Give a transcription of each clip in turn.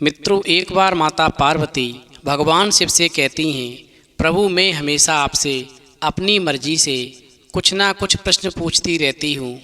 मित्रों, एक बार माता पार्वती भगवान शिव से कहती हैं, प्रभु मैं हमेशा आपसे अपनी मर्जी से कुछ ना कुछ प्रश्न पूछती रहती हूँ।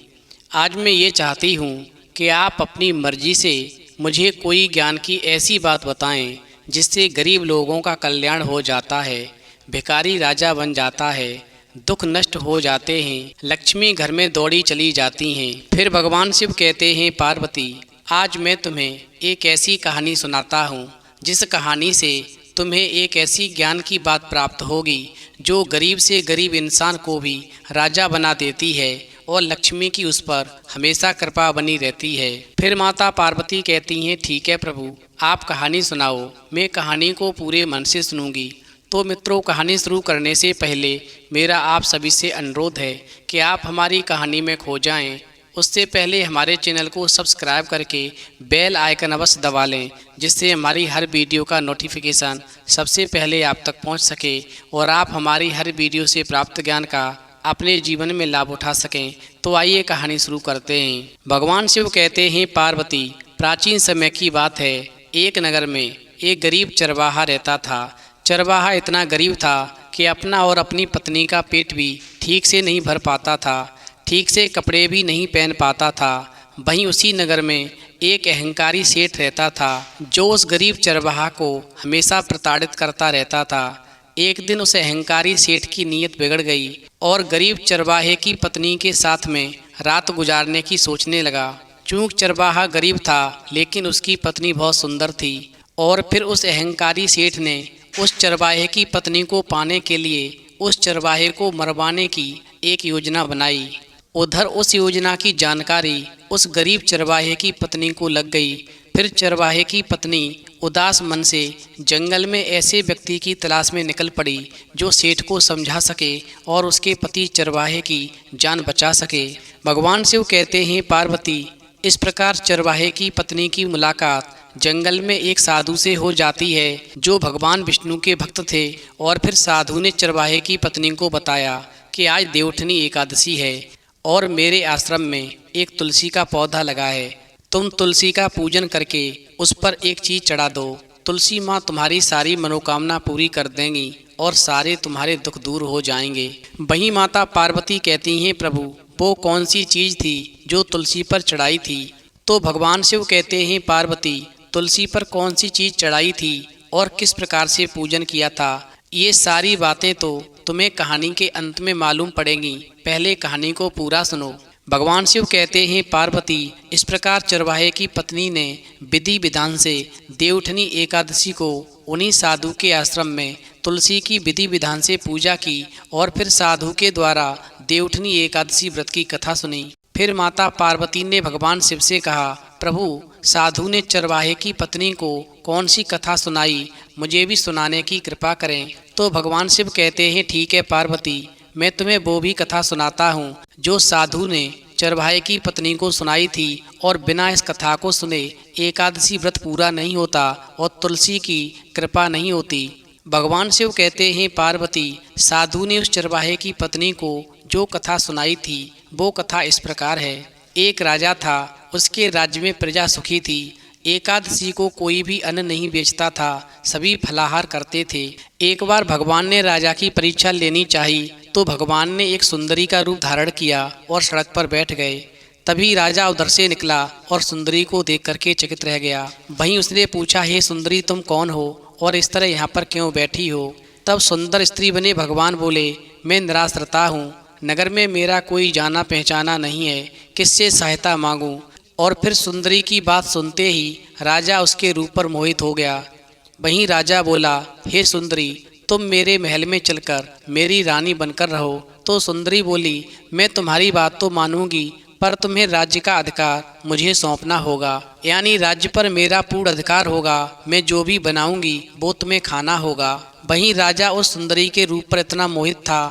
आज मैं ये चाहती हूँ कि आप अपनी मर्जी से मुझे कोई ज्ञान की ऐसी बात बताएं जिससे गरीब लोगों का कल्याण हो जाता है, भिखारी राजा बन जाता है, दुख नष्ट हो जाते हैं, लक्ष्मी घर में दौड़ी चली जाती हैं। फिर भगवान शिव कहते हैं, पार्वती आज मैं तुम्हें एक ऐसी कहानी सुनाता हूँ जिस कहानी से तुम्हें एक ऐसी ज्ञान की बात प्राप्त होगी जो गरीब से गरीब इंसान को भी राजा बना देती है और लक्ष्मी की उस पर हमेशा कृपा बनी रहती है। फिर माता पार्वती कहती हैं, ठीक है प्रभु, आप कहानी सुनाओ, मैं कहानी को पूरे मन से सुनूंगी। तो मित्रों, कहानी शुरू करने से पहले मेरा आप सभी से अनुरोध है कि आप हमारी कहानी में खो जाएं। उससे पहले हमारे चैनल को सब्सक्राइब करके बेल आइकन अवश्य दबा लें, जिससे हमारी हर वीडियो का नोटिफिकेशन सबसे पहले आप तक पहुंच सके और आप हमारी हर वीडियो से प्राप्त ज्ञान का अपने जीवन में लाभ उठा सकें। तो आइए कहानी शुरू करते हैं। भगवान शिव कहते हैं, पार्वती प्राचीन समय की बात है। एक नगर में एक गरीब चरवाहा रहता था। चरवाहा इतना गरीब था कि अपना और अपनी पत्नी का पेट भी ठीक से नहीं भर पाता था, ठीक से कपड़े भी नहीं पहन पाता था। वहीं उसी नगर में एक अहंकारी सेठ रहता था जो उस गरीब चरवाहा को हमेशा प्रताड़ित करता रहता था। एक दिन उस अहंकारी सेठ की नीयत बिगड़ गई और गरीब चरवाहे की पत्नी के साथ में रात गुजारने की सोचने लगा। चूँकि चरवाहा गरीब था लेकिन उसकी पत्नी बहुत सुंदर थी और फिर उस अहंकारी सेठ ने उस चरवाहे की पत्नी को पाने के लिए उस चरवाहे को मरवाने की एक योजना बनाई। उधर उस योजना की जानकारी उस गरीब चरवाहे की पत्नी को लग गई। फिर चरवाहे की पत्नी उदास मन से जंगल में ऐसे व्यक्ति की तलाश में निकल पड़ी जो सेठ को समझा सके और उसके पति चरवाहे की जान बचा सके। भगवान शिव कहते हैं, पार्वती इस प्रकार चरवाहे की पत्नी की मुलाकात जंगल में एक साधु से हो जाती है जो भगवान विष्णु के भक्त थे। और फिर साधु ने चरवाहे की पत्नी को बताया कि आज देवउठनी एकादशी है और मेरे आश्रम में एक तुलसी का पौधा लगा है। तुम तुलसी का पूजन करके उस पर एक चीज़ चढ़ा दो। तुलसी माँ तुम्हारी सारी मनोकामना पूरी कर देंगी और सारे तुम्हारे दुख दूर हो जाएंगे। वहीं माता पार्वती कहती हैं, प्रभु वो कौन सी चीज़ थी जो तुलसी पर चढ़ाई थी? तो भगवान शिव कहते हैं, पार्वती तुलसी पर कौन सी चीज़ चढ़ाई थी और किस प्रकार से पूजन किया था, ये सारी बातें तो तुम्हें कहानी के अंत में मालूम पड़ेंगी। पहले कहानी को पूरा सुनो। भगवान शिव कहते हैं, पार्वती इस प्रकार चरवाहे की पत्नी ने विधि विधान से देवउठनी एकादशी को उन्हीं साधु के आश्रम में तुलसी की विधि विधान से पूजा की और फिर साधु के द्वारा देवउठनी एकादशी व्रत की कथा सुनी। फिर माता पार्वती ने भगवान शिव से कहा, प्रभु साधु ने चरवाहे की पत्नी को कौन सी कथा सुनाई, मुझे भी सुनाने की कृपा करें। तो भगवान शिव कहते हैं, ठीक है पार्वती, मैं तुम्हें वो भी कथा सुनाता हूँ जो साधु ने चरवाहे की पत्नी को सुनाई थी। और बिना इस कथा को सुने एकादशी व्रत पूरा नहीं होता और तुलसी की कृपा नहीं होती। भगवान शिव कहते हैं, पार्वती साधु ने उस चरवाहे की पत्नी को जो कथा सुनाई थी वो कथा इस प्रकार है। एक राजा था, उसके राज्य में प्रजा सुखी थी। एकादशी को कोई भी अन्न नहीं बेचता था, सभी फलाहार करते थे। एक बार भगवान ने राजा की परीक्षा लेनी चाहिए तो भगवान ने एक सुंदरी का रूप धारण किया और सड़क पर बैठ गए। तभी राजा उधर से निकला और सुंदरी को देख करके चकित रह गया। वहीं उसने पूछा, हे सुंदरी तुम कौन हो और इस तरह यहाँ पर क्यों बैठी हो? तब सुंदर स्त्री बने भगवान बोले, मैं निराश्रता हूँ, नगर में मेरा कोई जाना पहचाना नहीं है, किससे सहायता मांगूं? और फिर सुंदरी की बात सुनते ही राजा उसके रूप पर मोहित हो गया। वहीं राजा बोला, हे सुंदरी तुम मेरे महल में चलकर मेरी रानी बनकर रहो। तो सुंदरी बोली, मैं तुम्हारी बात तो मानूंगी पर तुम्हें राज्य का अधिकार मुझे सौंपना होगा, यानी राज्य पर मेरा पूर्ण अधिकार होगा। मैं जो भी बनाऊंगी वो तुम्हें खाना होगा। वहीं राजा उस सुंदरी के रूप पर इतना मोहित था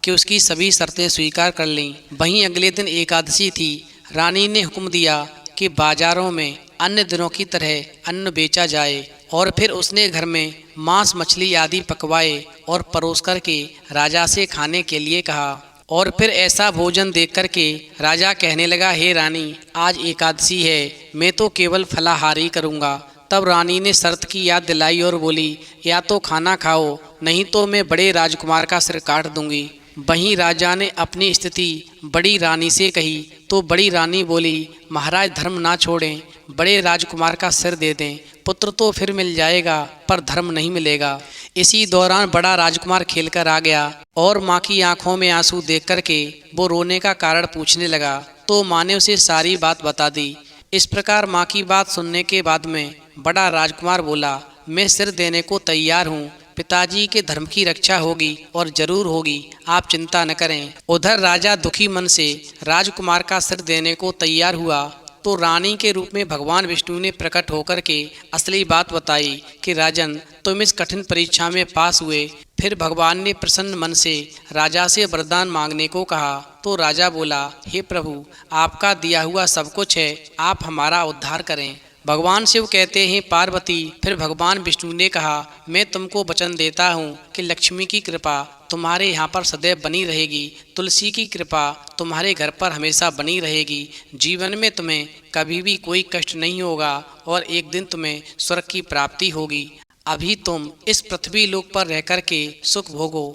कि उसकी सभी शर्तें स्वीकार कर लीं। वहीं अगले दिन एकादशी थी। रानी ने हुक्म दिया कि बाजारों में अन्य दिनों की तरह अन्न बेचा जाए और फिर उसने घर में मांस मछली आदि पकवाए और परोस कर के राजा से खाने के लिए कहा। और फिर ऐसा भोजन देख कर के राजा कहने लगा, हे रानी आज एकादशी है, मैं तो केवल फलाहार ही करूँगा, तब रानी ने शर्त की याद दिलाई और बोली, या तो खाना खाओ, नहीं तो मैं बड़े राजकुमार का सिर काट दूंगी। वहीं राजा ने अपनी स्थिति बड़ी रानी से कही तो बड़ी रानी बोली, महाराज धर्म ना छोड़ें, बड़े राजकुमार का सिर दे दें, पुत्र तो फिर मिल जाएगा पर धर्म नहीं मिलेगा। इसी दौरान बड़ा राजकुमार खेलकर आ गया और माँ की आंखों में आंसू देख करके वो रोने का कारण पूछने लगा, तो माँ ने उसे सारी बात बता दी। इस प्रकार माँ की बात सुनने के बाद में बड़ा राजकुमार बोला, मैं सिर देने को तैयार हूँ, पिताजी के धर्म की रक्षा होगी और जरूर होगी, आप चिंता न करें। उधर राजा दुखी मन से राजकुमार का सिर देने को तैयार हुआ तो रानी के रूप में भगवान विष्णु ने प्रकट होकर के असली बात बताई कि राजन, तुम इस कठिन परीक्षा में पास हुए। फिर भगवान ने प्रसन्न मन से राजा से वरदान मांगने को कहा तो राजा बोला, हे प्रभु, आपका दिया हुआ सब कुछ है, आप हमारा उद्धार करें। भगवान शिव कहते हैं, पार्वती, फिर भगवान विष्णु ने कहा, मैं तुमको वचन देता हूँ कि लक्ष्मी की कृपा तुम्हारे यहाँ पर सदैव बनी रहेगी, तुलसी की कृपा तुम्हारे घर पर हमेशा बनी रहेगी, जीवन में तुम्हें कभी भी कोई कष्ट नहीं होगा और एक दिन तुम्हें स्वर्ग की प्राप्ति होगी। अभी तुम इस पृथ्वी लोक पर रह कर के सुख भोगो।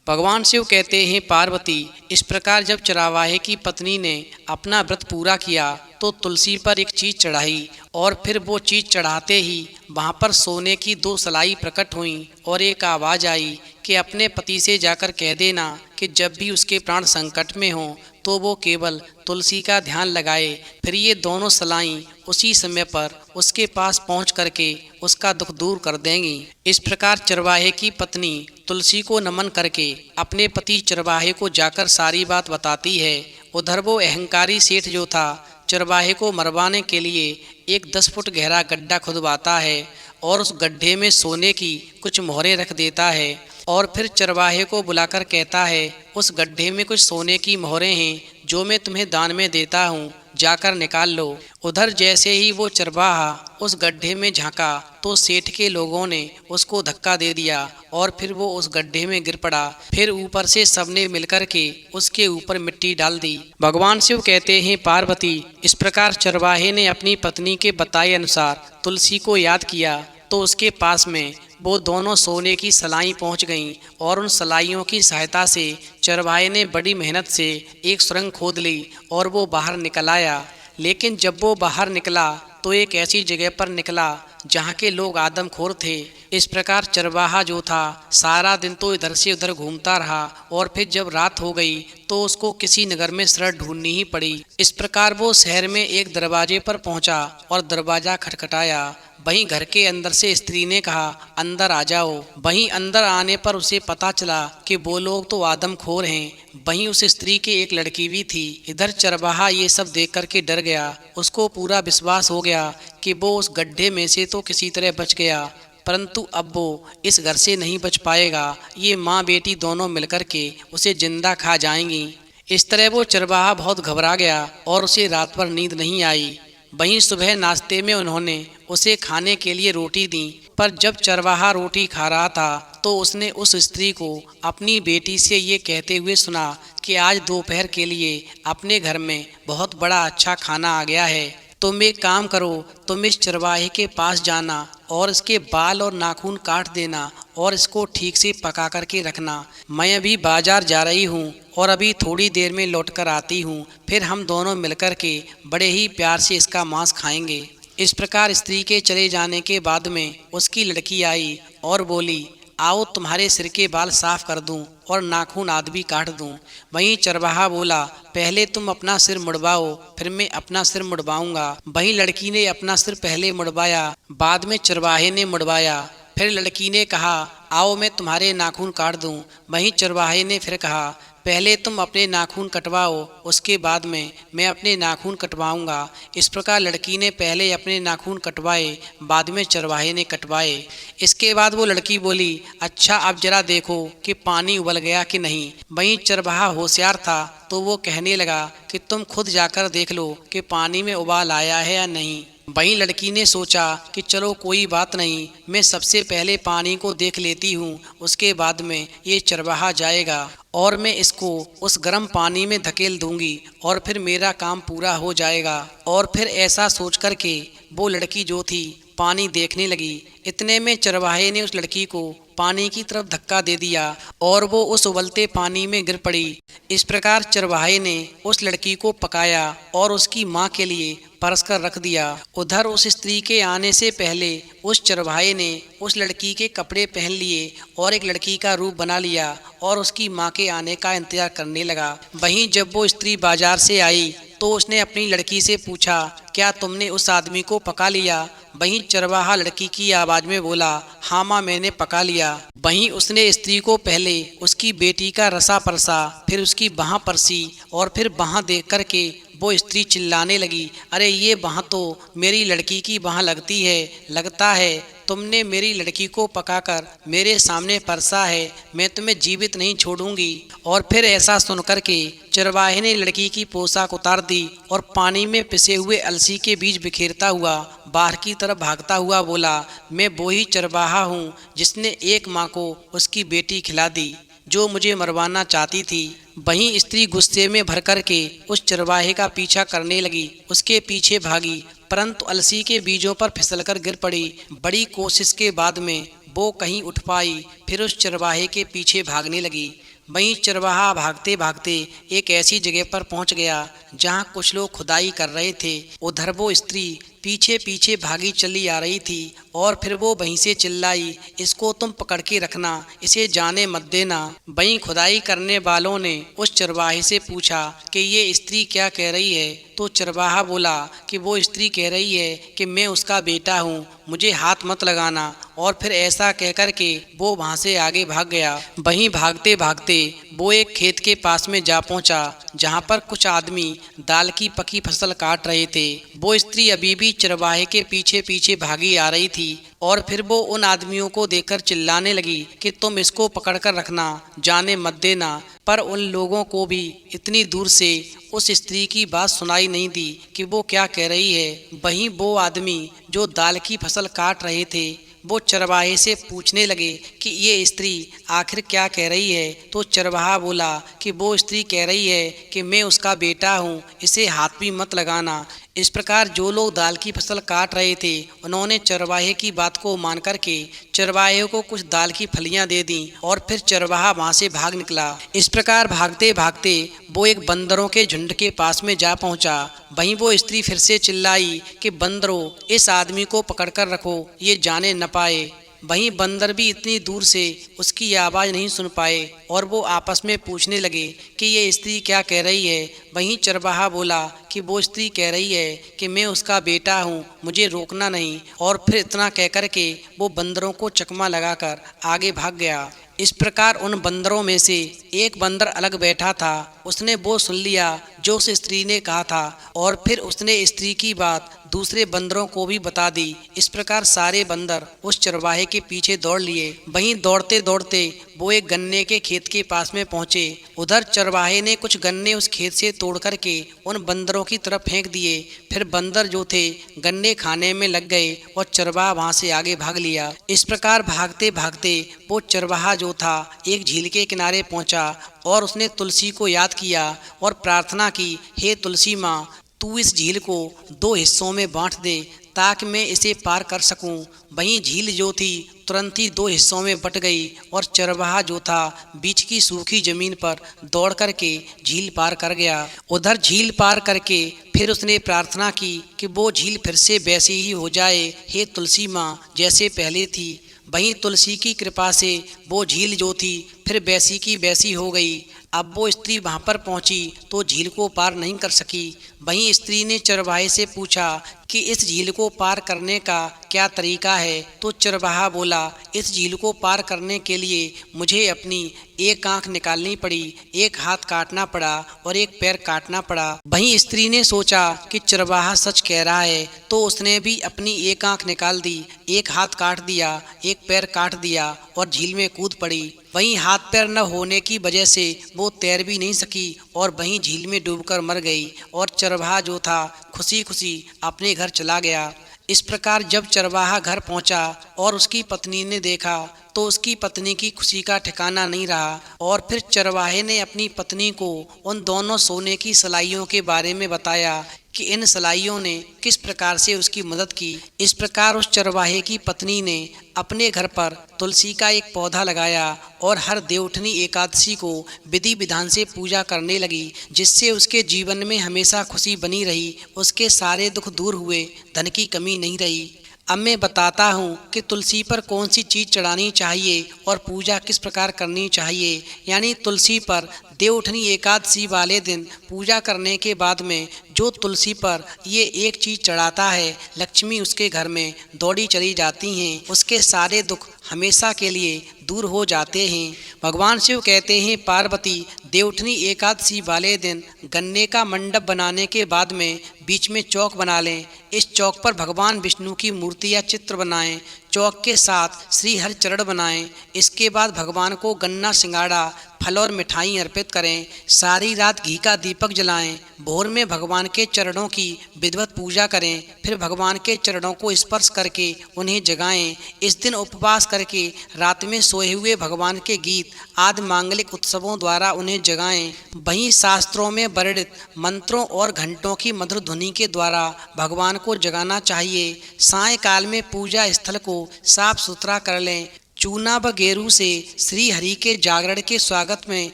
भगवान शिव कहते हैं, पार्वती, इस प्रकार जब चरावाहे की पत्नी ने अपना व्रत पूरा किया तो तुलसी पर एक चीज चढ़ाई और फिर वो चीज चढ़ाते ही वहाँ पर सोने की 2 सलाई प्रकट हुई और एक आवाज़ आई कि अपने पति से जाकर कह देना कि जब भी उसके प्राण संकट में हों तो वो केवल तुलसी का ध्यान लगाए। फिर ये दोनों सलाएं उसी समय पर उसके पास पहुंच करके उसका दुख दूर कर देंगी। इस प्रकार चरवाहे की पत्नी तुलसी को नमन करके अपने पति चरवाहे को जाकर सारी बात बताती है। उधर वो अहंकारी सेठ जो था चरवाहे को मरवाने के लिए एक 10 फुट गहरा गड्ढा खुदवाता है और उस गड्ढे में सोने की कुछ मोहरें रख देता है और फिर चरवाहे को बुलाकर कहता है, उस गड्ढे में कुछ सोने की मोहरें हैं जो मैं तुम्हें दान में देता हूँ, जाकर निकाल लो। उधर जैसे ही वो चरवाहा उस गड्ढे में झांका तो सेठ के लोगों ने उसको धक्का दे दिया और फिर वो उस गड्ढे में गिर पड़ा। फिर ऊपर से सबने मिलकर के उसके ऊपर मिट्टी डाल दी। भगवान शिव कहते हैं, पार्वती, इस प्रकार चरवाहे ने अपनी पत्नी के बताए अनुसार तुलसी को याद किया तो उसके पास में वो दोनों सोने की सलाई पहुंच गईं और उन सलाइयों की सहायता से चरवाहे ने बड़ी मेहनत से एक सुरंग खोद ली और वो बाहर निकल आया। लेकिन जब वो बाहर निकला तो एक ऐसी जगह पर निकला जहाँ के लोग आदमखोर थे। इस प्रकार चरवाहा जो था सारा दिन तो इधर से उधर घूमता रहा और फिर जब रात हो गई तो उसको किसी नगर में शरण ढूंढनी ही पड़ी। इस प्रकार वो शहर में एक दरवाजे पर पहुंचा और दरवाजा खटखटाया। वहीं घर के अंदर से स्त्री ने कहा, अंदर आ जाओ। वहीं अंदर आने पर उसे पता चला कि वो लोग तो आदमखोर हैं। वहीं उस स्त्री की एक लड़की भी थी। इधर चरवाहा ये सब देख करके डर गया। उसको पूरा विश्वास हो गया कि वो उस गड्ढे में से तो किसी तरह बच गया, परंतु अब वो इस घर से नहीं बच पाएगा। ये माँ बेटी दोनों मिलकर के उसे जिंदा खा जाएंगी। इस तरह वो चरवाहा बहुत घबरा गया और उसे रात भर नींद नहीं आई। वहीं सुबह नाश्ते में उन्होंने उसे खाने के लिए रोटी दी, पर जब चरवाहा रोटी खा रहा था तो उसने उस स्त्री को अपनी बेटी से ये कहते हुए सुना कि आज दोपहर के लिए अपने घर में बहुत बड़ा अच्छा खाना आ गया है। तुम एक काम करो, तुम इस चरवाहे के पास जाना और इसके बाल और नाखून काट देना और इसको ठीक से पका करके रखना। मैं अभी बाजार जा रही हूँ और अभी थोड़ी देर में लौट कर आती हूँ, फिर हम दोनों मिलकर के बड़े ही प्यार से इसका मांस खाएंगे। इस प्रकार स्त्री के चले जाने के बाद में उसकी लड़की आई और बोली, आओ तुम्हारे सिर के बाल साफ कर दूं और नाखून आदि भी काट दूं। वहीं चरवाहा बोला, पहले तुम अपना सिर मुड़वाओ, फिर मैं अपना सिर मुड़वाऊंगा। वहीं लड़की ने अपना सिर पहले मुड़वाया, बाद में चरवाहे ने मुड़वाया। फिर लड़की ने कहा, आओ मैं तुम्हारे नाखून काट दूं। वहीं चरवाहे ने फिर कहा, पहले तुम अपने नाखून कटवाओ, उसके बाद में मैं अपने नाखून कटवाऊंगा। इस प्रकार लड़की ने पहले अपने नाखून कटवाए, बाद में चरवाहे ने कटवाए। इसके बाद वो लड़की बोली, अच्छा अब जरा देखो कि पानी उबल गया कि नहीं। वहीं चरवाहा होशियार था तो वो कहने लगा कि तुम खुद जाकर देख लो कि पानी में उबाल आया है या नहीं। वहीं लड़की ने सोचा कि चलो कोई बात नहीं, मैं सबसे पहले पानी को देख लेती हूँ, उसके बाद में ये चरवाहा जाएगा और मैं इसको उस गर्म पानी में धकेल दूंगी और फिर मेरा काम पूरा हो जाएगा। और फिर ऐसा सोच कर के वो लड़की जो थी पानी देखने लगी। इतने में चरवाहे ने उस लड़की को पानी की तरफ धक्का दे दिया और वो उस उबलते पानी में गिर पड़ी। इस प्रकार चरवाहे ने उस लड़की को पकाया और उसकी माँ के लिए परस कर रख दिया। उधर उस स्त्री के आने से पहले उस चरवाहे ने उस लड़की के कपड़े पहन लिए और एक लड़की का रूप बना लिया और उसकी माँ के आने का इंतजार करने लगा। वहीं जब वो स्त्री बाजार से आई तो उसने अपनी लड़की से पूछा, क्या तुमने उस आदमी को पका लिया? वहीं चरवाहा लड़की की आवाज़ में बोला, हाँ माँ, मैंने पका लिया। वहीं उसने स्त्री को पहले उसकी बेटी का रसा परसा, फिर उसकी बाँह परसी और फिर बाँह देख कर के वो स्त्री चिल्लाने लगी, अरे ये बाँह तो मेरी लड़की की बाँह लगती है। लगता है तुमने मेरी लड़की को पकाकर मेरे सामने परसा है, मैं तुम्हें जीवित नहीं छोड़ूंगी। और फिर ऐसा सुनकर के चरवाहे ने लड़की की पोशाक उतार दी और पानी में पिसे हुए अलसी के बीज बिखेरता हुआ बाहर की तरफ भागता हुआ बोला, मैं वो ही चरवाहा हूँ जिसने एक माँ को उसकी बेटी खिला दी जो मुझे मरवाना चाहती थी। वहीं स्त्री गुस्से में भर कर के उस चरवाहे का पीछा करने लगी, उसके पीछे भागी, परंतु अलसी के बीजों पर फिसलकर गिर पड़ी। बड़ी कोशिश के बाद में वो कहीं उठ पाई, फिर उस चरवाहे के पीछे भागने लगी। वहीं चरवाहा भागते भागते एक ऐसी जगह पर पहुंच गया जहां कुछ लोग खुदाई कर रहे थे। उधर वो स्त्री पीछे पीछे भागी चली आ रही थी और फिर वो वहीं से चिल्लाई, इसको तुम पकड़ के रखना, इसे जाने मत देना। वहीं खुदाई करने वालों ने उस चरवाहे से पूछा कि ये स्त्री क्या कह रही है? तो चरवाहा बोला कि वो स्त्री कह रही है कि मैं उसका बेटा हूँ, मुझे हाथ मत लगाना। और फिर ऐसा कहकर के वो वहाँ से आगे भाग गया। वहीं भागते भागते वो एक खेत के पास में जा पहुँचा जहाँ पर कुछ आदमी दाल की पकी फसल काट रहे थे। वो स्त्री अभी भी चरवाहे के पीछे पीछे भागी आ रही थी और फिर वो उन आदमियों को देखकर चिल्लाने लगी कि तुम इसको पकड़ कर रखना, जाने मत देना। पर उन लोगों को भी इतनी दूर से उस स्त्री की बात सुनाई नहीं दी कि वो क्या कह रही है। वहीं वो आदमी जो दाल की फसल काट रहे थे वो चरवाहे से पूछने लगे कि ये स्त्री आखिर क्या कह रही है? तो चरवाहा बोला कि वो स्त्री कह रही है कि मैं उसका बेटा हूँ, इसे हाथ भी मत लगाना। इस प्रकार जो लोग दाल की फसल काट रहे थे उन्होंने चरवाहे की बात को मान करके चरवाहे को कुछ दाल की फलियां दे दी और फिर चरवाहा वहां से भाग निकला। इस प्रकार भागते भागते वो एक बंदरों के झुंड के पास में जा पहुंचा। वहीं वो स्त्री फिर से चिल्लाई कि बंदरों, इस आदमी को पकड़कर रखो, ये जाने न पाए। वहीं बंदर भी इतनी दूर से उसकी आवाज़ नहीं सुन पाए और वो आपस में पूछने लगे कि ये स्त्री क्या कह रही है। वहीं चरवाहा बोला कि वो स्त्री कह रही है कि मैं उसका बेटा हूँ, मुझे रोकना नहीं। और फिर इतना कहकर के वो बंदरों को चकमा लगाकर आगे भाग गया। इस प्रकार उन बंदरों में से एक बंदर अलग बैठा था, उसने वो सुन लिया जो उस स्त्री ने कहा था और फिर उसने स्त्री की बात दूसरे बंदरों को भी बता दी। इस प्रकार सारे बंदर उस चरवाहे के पीछे दौड़ लिए। वहीं दौड़ते दौड़ते वो एक गन्ने के खेत के पास में पहुंचे। उधर चरवाहे ने कुछ गन्ने उस खेत से तोड़ करके उन बंदरों की तरफ फेंक दिए। फिर बंदर जो थे गन्ने खाने में लग गए और चरवाहा वहां से आगे भाग लिया। इस प्रकार भागते भागते वो चरवाहा जो था एक झील के किनारे पहुंचा और उसने तुलसी को याद किया और प्रार्थना की, हे तुलसी माँ, तू इस झील को 2 हिस्सों में बांट दे ताकि मैं इसे पार कर सकूं। वहीं झील जो थी तुरंत ही 2 हिस्सों में बट गई और चरवाहा जो था बीच की सूखी जमीन पर दौड़ करके झील पार कर गया। उधर झील पार करके फिर उसने प्रार्थना की कि वो झील फिर से वैसी ही हो जाए, हे तुलसी माँ, जैसे पहले थी। वहीं तुलसी की कृपा से वो झील जो थी फिर वैसी की वैसी हो गई। अब वो स्त्री वहाँ पर पहुँची तो झील को पार नहीं कर सकी। वहीं स्त्री ने चरवाहे से पूछा कि इस झील को पार करने का क्या तरीका है? तो चरवाहा बोला, इस झील को पार करने के लिए मुझे अपनी एक आंख निकालनी पड़ी, एक हाथ काटना पड़ा और एक पैर काटना पड़ा। वहीं स्त्री ने सोचा कि चरवाहा सच कह रहा है तो उसने भी अपनी एक आंख निकाल दी, एक हाथ काट दिया, एक पैर काट दिया और झील में कूद पड़ी। वहीं हाथ पैर न होने की वजह से वो तैर भी नहीं सकी और वहीं झील में डूबकर मर गई और चरवाहा जो था खुशी खुशी अपने घर चला गया। इस प्रकार जब चरवाहा घर पहुंचा और उसकी पत्नी ने देखा तो उसकी पत्नी की खुशी का ठिकाना नहीं रहा। और फिर चरवाहे ने अपनी पत्नी को उन दोनों सोने की सलाइयों के बारे में बताया कि इन सलाइयों ने किस प्रकार से उसकी मदद की। इस प्रकार उस चरवाहे की पत्नी ने अपने घर पर तुलसी का एक पौधा लगाया और हर देवउठनी एकादशी को विधि विधान से पूजा करने लगी, जिससे उसके जीवन में हमेशा खुशी बनी रही, उसके सारे दुख दूर हुए, धन की कमी नहीं रही। अब मैं बताता हूँ कि तुलसी पर कौन सी चीज़ चढ़ानी चाहिए और पूजा किस प्रकार करनी चाहिए। यानी तुलसी पर देवउठनी एकादशी वाले दिन पूजा करने के बाद में जो तुलसी पर ये एक चीज़ चढ़ाता है, लक्ष्मी उसके घर में दौड़ी चली जाती हैं, उसके सारे दुख हमेशा के लिए दूर हो जाते हैं। भगवान शिव कहते हैं, पार्वती देवउठनी एकादशी वाले दिन गन्ने का मंडप बनाने के बाद में बीच में चौक बना लें। इस चौक पर भगवान विष्णु की मूर्ति या चित्र बनाएं। चौक के साथ श्री हरि चरण बनाएं। इसके बाद भगवान को गन्ना सिंगाड़ा, फल और मिठाई अर्पित करें। सारी रात घी का दीपक जलाएं। भोर में भगवान के चरणों की विधिवत पूजा करें। फिर भगवान के चरणों को स्पर्श करके उन्हें जगाएं। इस दिन उपवास करके रात में सोए हुए भगवान के गीत आदि मांगलिक उत्सवों द्वारा उन्हें जगाएं। वहीं शास्त्रों में वर्णित मंत्रों और घंटों की मधुर ध्वनि के द्वारा भगवान को जगाना चाहिए। सायंकाल में पूजा स्थल को साफ सुथरा कर लें। चूना व गेरू से श्री हरि के जागरण के स्वागत में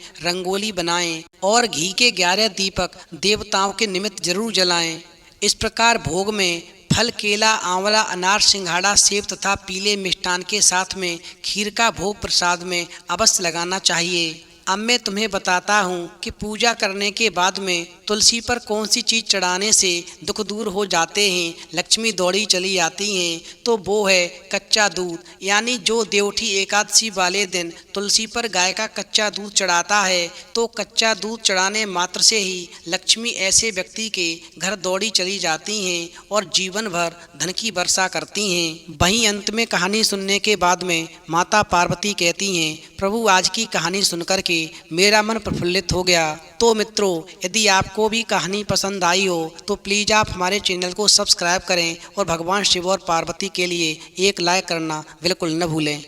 रंगोली बनाएं और घी के 11 दीपक देवताओं के निमित्त जरूर जलाएं। इस प्रकार भोग में फल, केला, आंवला, अनार, सिंघाड़ा, सेब तथा पीले मिष्टान के साथ में खीर का भोग प्रसाद में अवश्य लगाना चाहिए। अब मैं तुम्हें बताता हूँ कि पूजा करने के बाद में तुलसी पर कौन सी चीज़ चढ़ाने से दुख दूर हो जाते हैं, लक्ष्मी दौड़ी चली आती हैं। तो वो है कच्चा दूध। यानी जो देवउठी एकादशी वाले दिन तुलसी पर गाय का कच्चा दूध चढ़ाता है, तो कच्चा दूध चढ़ाने मात्र से ही लक्ष्मी ऐसे व्यक्ति के घर दौड़ी चली जाती हैं और जीवन भर धन की वर्षा करती हैं। वहीं अंत में कहानी सुनने के बाद में माता पार्वती कहती हैं, प्रभु आज की कहानी सुनकर के मेरा मन प्रफुल्लित हो गया। तो मित्रों, यदि आपको भी कहानी पसंद आई हो तो प्लीज़ आप हमारे चैनल को सब्सक्राइब करें और भगवान शिव और पार्वती के लिए एक लाइक करना बिल्कुल न भूलें।